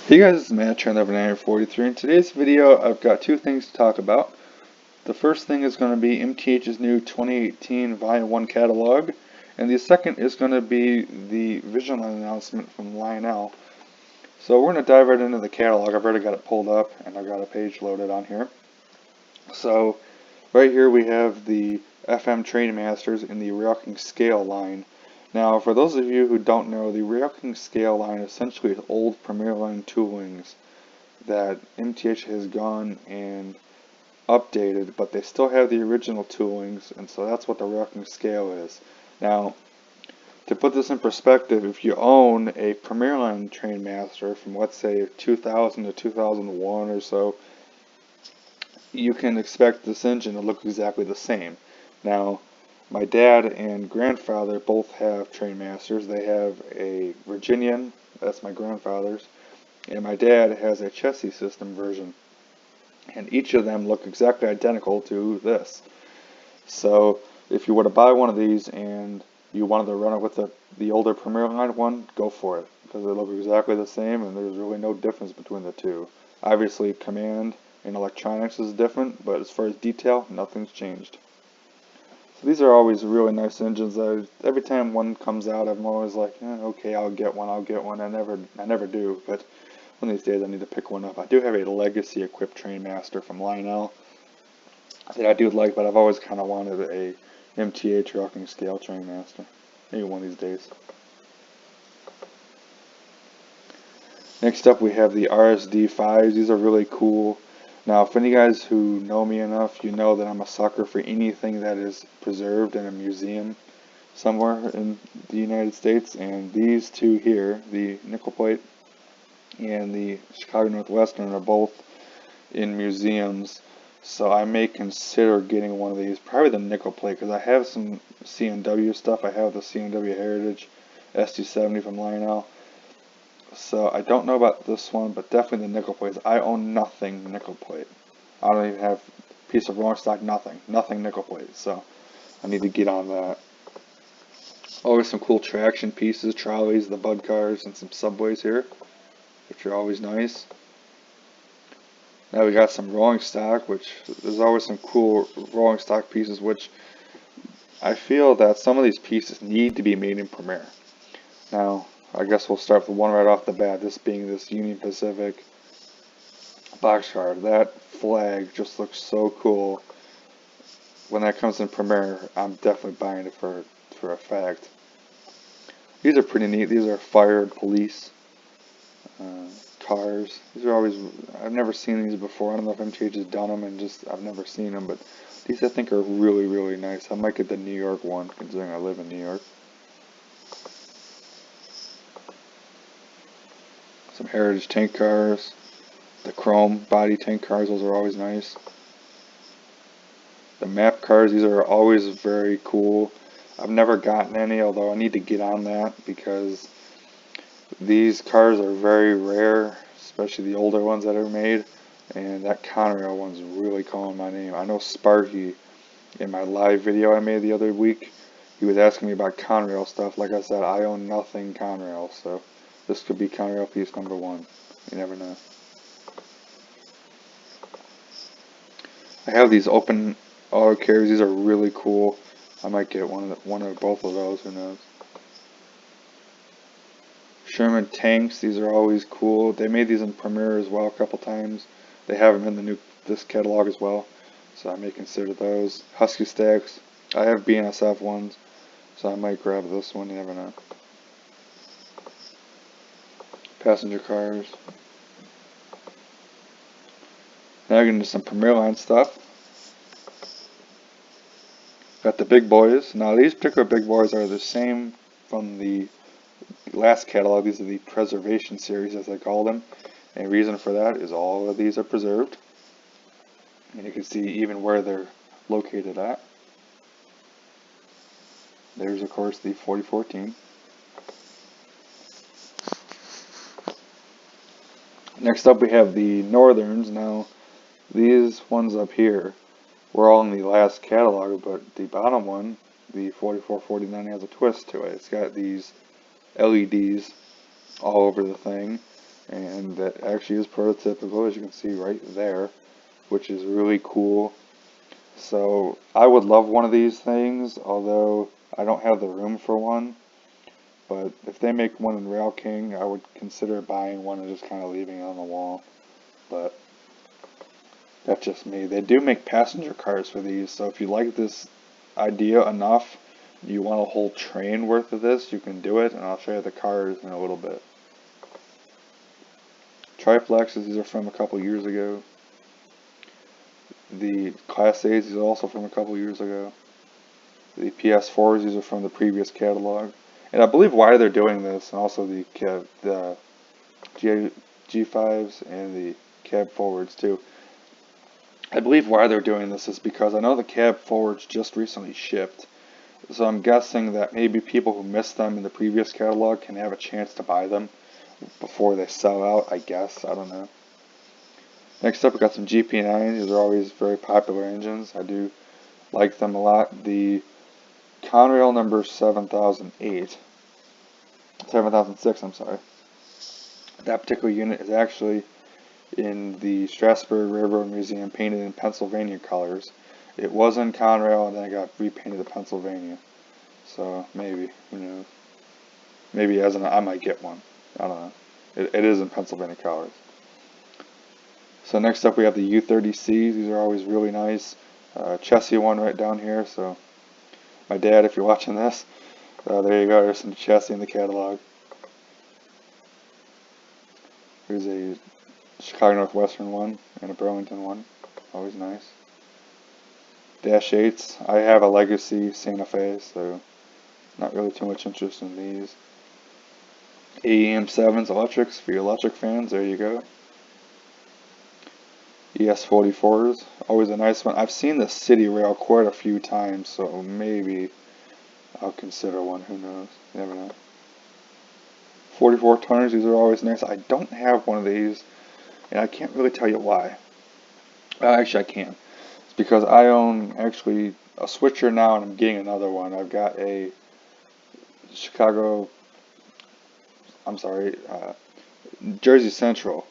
Hey guys, it's Matt, turned over 943. In today's video, I've got two things to talk about. The first thing is going to be MTH's new 2018 Volume 1 catalog, and the second is going to be the vision line announcement from Lionel. So we're going to dive right into the catalog. I've already got it pulled up, and I've got a page loaded on here. So right here we have the FM Trainmasters in the Rocking Scale line. Now, for those of you who don't know, the Rocking Scale line essentially is old Premier Line toolings that MTH has gone and updated, but they still have the original toolings, and so that's what the Rocking Scale is. Now, to put this in perspective, if you own a Premier Line Trainmaster from, let's say, 2000 to 2001 or so, you can expect this engine to look exactly the same. Now, my dad and grandfather both have Trainmasters. They have a Virginian, that's my grandfather's, and my dad has a chassis system version. And each of them look exactly identical to this. So if you were to buy one of these and you wanted to run it with the older Premier Line one, go for it, because they look exactly the same and there's really no difference between the two. Obviously, command and electronics is different, but as far as detail, nothing's changed. So these are always really nice engines. Every time one comes out, I'm always like, okay, I'll get one. I never do, but one of these days I need to pick one up. I do have a legacy equipped Trainmaster from Lionel that I do like, but I've always kind of wanted a MTH Rocking Scale Trainmaster. Maybe one of these days. Next up we have the RSD5s. These are really cool. Now, for any guys who know me enough, you know that I'm a sucker for anything that is preserved in a museum somewhere in the United States, and these two here, the nickel plate and the Chicago Northwestern, are both in museums, so I may consider getting one of these, probably the nickel plate, because I have some CNW stuff. I have the CNW Heritage ST70 from Lionel. So I don't know about this one, but definitely the nickel plates. I own nothing nickel plate. I don't even have a piece of rolling stock, nothing nickel plate. So I need to get on that. Always some cool traction pieces, trolleys, the bud cars, and some subways here, which are always nice. Now we got some rolling stock, which there's always some cool rolling stock pieces, which I feel that some of these pieces need to be made in Premier. Now, I guess we'll start with one right off the bat, this being this Union Pacific boxcar. That flag just looks so cool. When that comes in Premier, I'm definitely buying it for a fact. These are pretty neat. These are fire and police cars. These are always, I've never seen these before. I don't know if MTH has done them, and just I've never seen them, but these I think are really, really nice. I might get the New York one, considering I live in New York. Some Heritage tank cars, the chrome body tank cars, those are always nice. The map cars, these are always very cool. I've never gotten any, although I need to get on that because these cars are very rare, especially the older ones that are made, and that Conrail one's really calling my name. I know Sparky, in my live video I made the other week, he was asking me about Conrail stuff. Like I said, I own nothing Conrail, so this could be Conrail piece number 1. You never know. I have these open auto carriers. These are really cool. I might get one or both of those. Who knows? Sherman tanks. These are always cool. They made these in Premier as well a couple times. They have them in this catalog as well, so I may consider those. Husky stacks. I have BNSF ones, so I might grab this one. You never know. Passenger cars. Now getting into some Premier Line stuff. Got the big boys. Now these particular big boys are the same from the last catalog. These are the preservation series, as I call them. And the reason for that is all of these are preserved. And you can see even where they're located at. There's of course the 4014. Next up we have the Northerns. Now these ones up here were all in the last catalog, but the bottom one, the 4449, has a twist to it. It's got these LEDs all over the thing, and that actually is prototypical, as you can see right there, which is really cool. So I would love one of these things, although I don't have the room for one. But if they make one in Rail King, I would consider buying one and just kind of leaving it on the wall. But that's just me. They do make passenger cars for these, so if you like this idea enough, you want a whole train worth of this, you can do it, and I'll show you the cars in a little bit. Triplexes, these are from a couple years ago. The Class A's, these are also from a couple years ago. The PS4s, these are from the previous catalog. And I believe why they're doing this, and also the G5s and the cab forwards too. I believe why they're doing this is because I know the cab forwards just recently shipped. So I'm guessing that maybe people who missed them in the previous catalog can have a chance to buy them before they sell out, I guess. I don't know. Next up, we got some GP9s. These are always very popular engines. I do like them a lot. The Conrail number 7006, I'm sorry. That particular unit is actually in the Strasburg Railroad Museum, painted in Pennsylvania colors. It was in Conrail, and then it got repainted to Pennsylvania. So maybe, who knows? Maybe I might get one. I don't know. It is in Pennsylvania colors. So next up we have the U30Cs. These are always really nice. Chessie one right down here. So my dad, if you're watching this, there you go. There's some chassis in the catalog. Here's a Chicago Northwestern one and a Burlington one. Always nice. Dash 8s. I have a Legacy Santa Fe, so not really too much interest in these. AEM 7s electrics for your electric fans. There you go. ES44s. Always a nice one. I've seen the City Rail quite a few times, so maybe I'll consider one. Who knows? You never know. 44 tonners. These are always nice. I don't have one of these, and I can't really tell you why. Actually, I can. It's because I own actually a switcher now, and I'm getting another one. I've got a Jersey Central.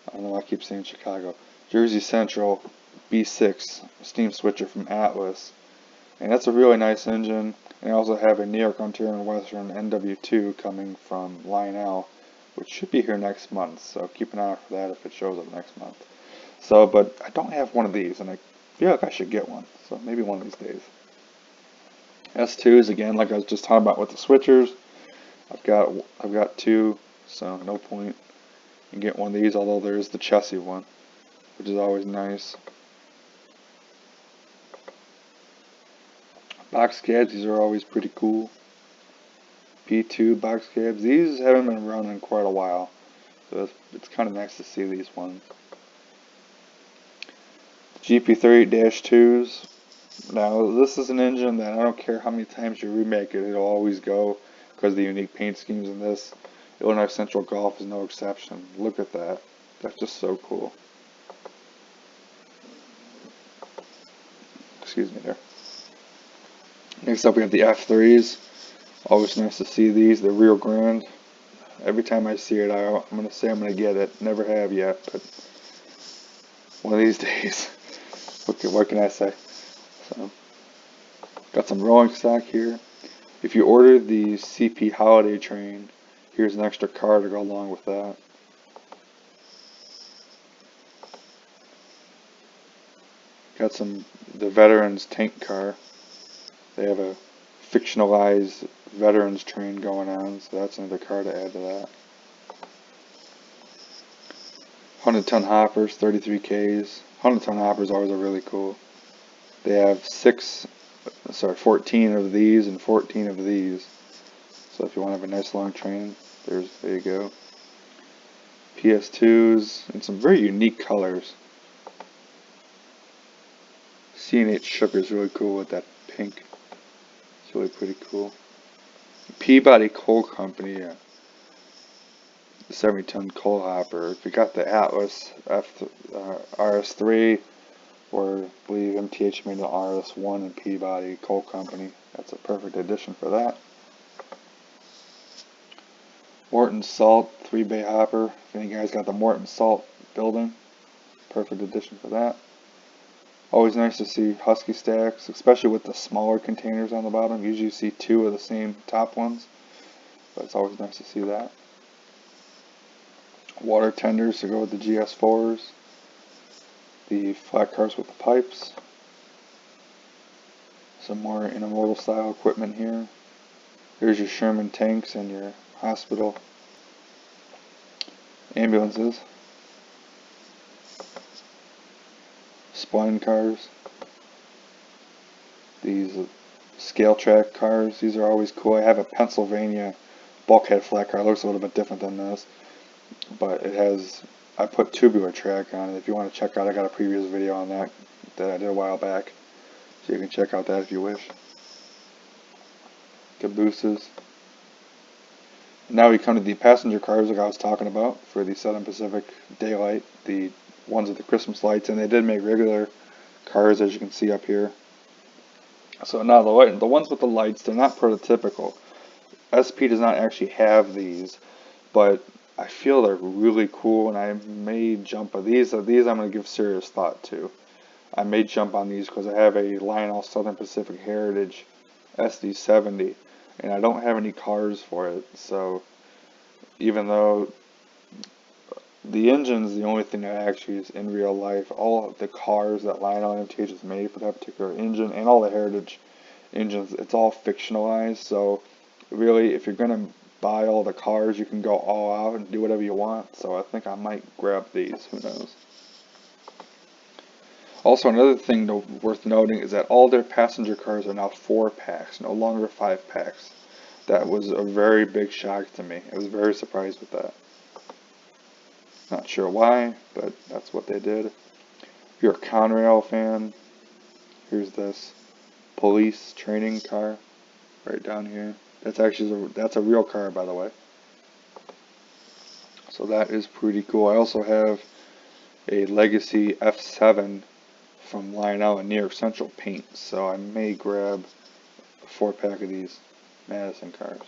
I don't know why I keep saying Chicago. Jersey Central B6 steam switcher from Atlas. And that's a really nice engine. And I also have a New York, Ontario, and Western NW2 coming from Lionel, which should be here next month. So keep an eye out for that if it shows up next month. So, but I don't have one of these, and I feel like I should get one. So maybe one of these days. S2s, again, like I was just talking about with the switchers. I've got two, so no point in getting one of these, although there is the Chessie one, which is always nice. Box cabs, these are always pretty cool. P2 box cabs, these haven't been around in quite a while, so it's kind of nice to see these ones. GP38-2s. Now, this is an engine that I don't care how many times you remake it, it'll always go because of the unique paint schemes in this. Illinois Central Golf is no exception. Look at that. That's just so cool. Excuse me there. Next up we have the F3s. Always nice to see these. They're real grand. Every time I see it, I'm going to say I'm going to get it. Never have yet, but one of these days. What can I say? So, got some rolling stock here. If you order the CP Holiday Train, here's an extra car to go along with that. Got the Veterans tank car. They have a fictionalized Veterans train going on, so that's another car to add to that. 100-ton hoppers, 33Ks. 100-ton hoppers always are really cool. They have 14 of these and 14 of these. So if you want to have a nice long train, there you go. PS2s and some very unique colors. C&H Sugar is really cool with that pink. It's really pretty cool. Peabody Coal Company, the 70-ton coal hopper. If you got the Atlas RS3, or I believe MTH made the RS1 and Peabody Coal Company, that's a perfect addition for that. Morton Salt 3-bay hopper. If any guys got the Morton Salt building, perfect addition for that. Always nice to see Husky stacks, especially with the smaller containers on the bottom. Usually you see 2 of the same top ones, but it's always nice to see that. Water tenders to go with the GS4s. The flat cars with the pipes. Some more intermodal style equipment here. Here's your Sherman tanks and your hospital ambulances. Spline cars. These scale track cars, these are always cool. I have a Pennsylvania bulkhead flat car. It looks a little bit different than this, but it has, I put tubular track on it. If you want to check out, I got a previous video on that I did a while back, so you can check out that if you wish. Cabooses. Now we come to the passenger cars like I was talking about for the Southern Pacific Daylight, the ones with the Christmas lights, and they did make regular cars, as you can see up here. So now the ones with the lights, they're not prototypical. SP does not actually have these, but I feel they're really cool, and I may jump on these. I'm going to give serious thought to. I may jump on these because I have a Lionel Southern Pacific Heritage SD70, and I don't have any cars for it. So even though the engine is the only thing that actually is in real life, all of the cars that Lionel and MTH has made for that particular engine, and all the Heritage engines, it's all fictionalized. So really, if you're going to buy all the cars, you can go all out and do whatever you want. So I think I might grab these, who knows. Also, another thing worth noting is that all their passenger cars are now 4-packs, no longer 5-packs. That was a very big shock to me. I was very surprised with that. Not sure why, but that's what they did. If you're a Conrail fan, here's this police training car right down here. That's actually that's a real car, by the way. So that is pretty cool. I also have a Legacy F7 from Lionel in New York Central paint, so I may grab a 4-pack of these Madison cars.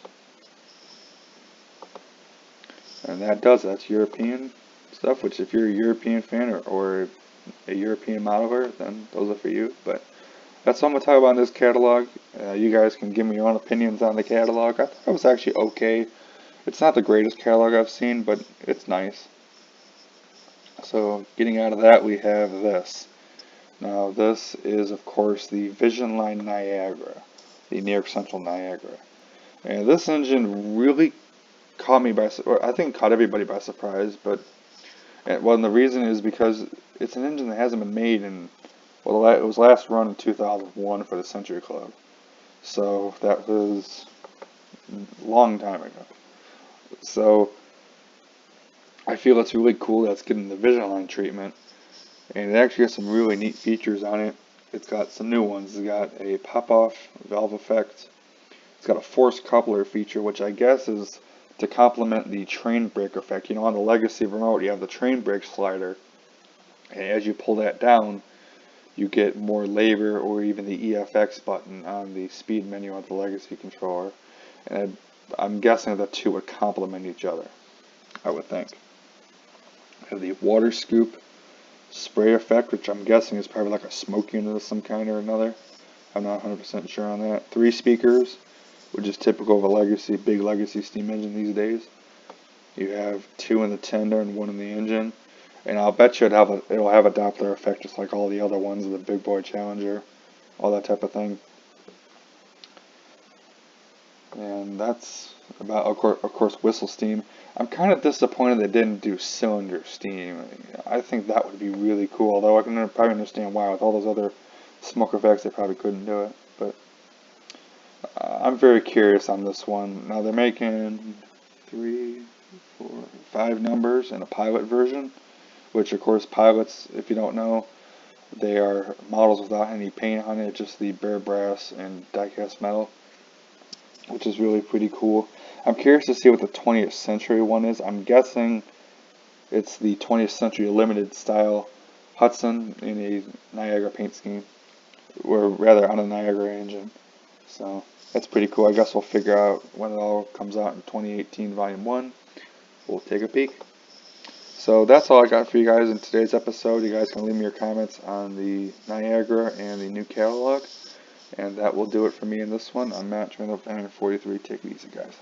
And that's European stuff, which if you're a European fan or a European modeler, then those are for you. But that's all I'm going to talk about in this catalog. You guys can give me your own opinions on the catalog. I thought it was actually okay. It's not the greatest catalog I've seen, but it's nice. So getting out of that, we have this. Now this is, of course, the Vision Line Niagara, the New York Central Niagara. And this engine really caught me by, or I think caught everybody by surprise, but well, and the reason is because it's an engine that hasn't been made in, well, it was last run in 2001 for the Century Club. So that was a long time ago. So I feel it's really cool that it's getting the Vision Line treatment. And it actually has some really neat features on it. It's got some new ones. It's got a pop-off valve effect. It's got a force coupler feature, which I guess is to complement the train brake effect. You know, on the Legacy remote, you have the train brake slider. And as you pull that down, you get more labor, or even the EFX button on the speed menu on the Legacy controller. And I'm guessing the two would complement each other, I would think. I have the water scoop spray effect, which I'm guessing is probably like a smoke unit of some kind or another. I'm not 100% sure on that. 3 speakers, which is typical of a Legacy, big Legacy steam engine these days. You have 2 in the tender and 1 in the engine. And I'll bet you it'll have a Doppler effect just like all the other ones, the Big Boy Challenger, all that type of thing. And that's about, of course, whistle steam. I'm kind of disappointed they didn't do cylinder steam. I think that would be really cool, although I can probably understand why. With all those other smoke effects, they probably couldn't do it. But I'm very curious on this one. Now they're making 3, 4, 5 numbers in a pilot version, which of course pilots, if you don't know, they are models without any paint on it, just the bare brass and die-cast metal, which is really pretty cool. I'm curious to see what the 20th century one is. I'm guessing it's the 20th century limited style Hudson in a Niagara paint scheme, or rather on a Niagara engine. So that's pretty cool. I guess we'll figure out when it all comes out in 2018 Volume 1. We'll take a peek. So that's all I got for you guys in today's episode. You guys can leave me your comments on the Niagara and the new catalog. And that will do it for me in this one. I'm Matt, Trainer 43. Take it easy, guys.